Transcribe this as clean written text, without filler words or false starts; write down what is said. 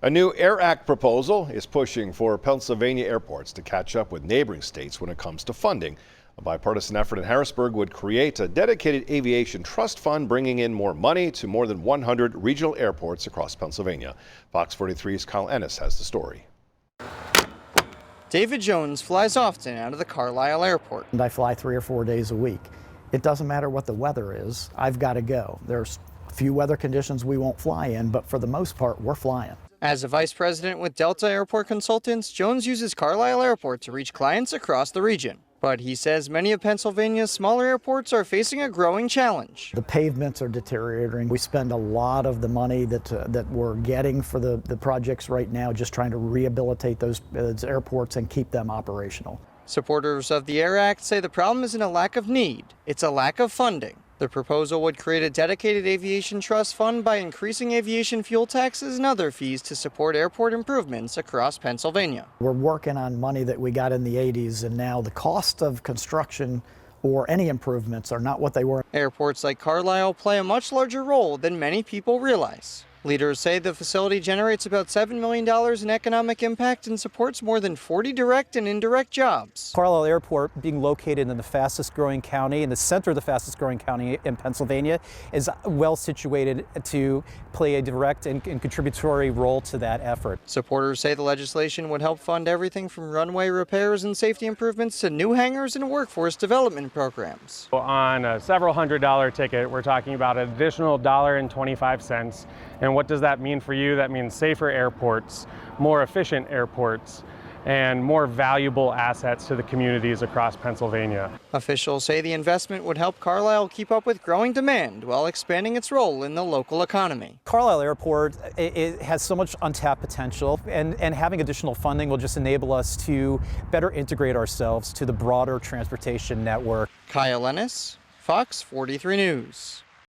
A new AIR Act proposal is pushing for Pennsylvania airports to catch up with neighboring states when it comes to funding. A bipartisan effort in Harrisburg would create a dedicated aviation trust fund, bringing in more money to more than 100 regional airports across Pennsylvania. Fox 43's Kyle Ennis has the story. David Jones flies often out of the Carlisle airport. I fly 3 or 4 days a week. It doesn't matter what the weather is, I've got to go. There's a few weather conditions we won't fly in, but for the most part, we're flying. As a vice president with Delta Airport Consultants, Jones uses Carlisle Airport to reach clients across the region. But he says many of Pennsylvania's smaller airports are facing a growing challenge. The pavements are deteriorating. We spend a lot of the money that we're getting for the projects right now just trying to rehabilitate those airports and keep them operational. Supporters of the AIR Act say the problem isn't a lack of need, it's a lack of funding. The proposal would create a dedicated aviation trust fund by increasing aviation fuel taxes and other fees to support airport improvements across Pennsylvania. We're working on money that we got in the 80s, and now the cost of construction or any improvements are not what they were. Airports like Carlisle play a much larger role than many people realize. Leaders say the facility generates about $7 million in economic impact and supports more than 40 direct and indirect jobs. Carlisle Airport, being located in the fastest growing county, in the center of the fastest growing county in Pennsylvania, is well situated to play a direct and contributory role to that effort. Supporters say the legislation would help fund everything from runway repairs and safety improvements to new hangars and workforce development programs. On a several $100 ticket, we're talking about an additional $1.25. And what does that mean for you? That means safer airports, more efficient airports, and more valuable assets to the communities across Pennsylvania. Officials say the investment would help Carlisle keep up with growing demand while expanding its role in the local economy. Carlisle Airport it has so much untapped potential, and having additional funding will just enable us to better integrate ourselves to the broader transportation network. Kyle Ennis, Fox 43 News.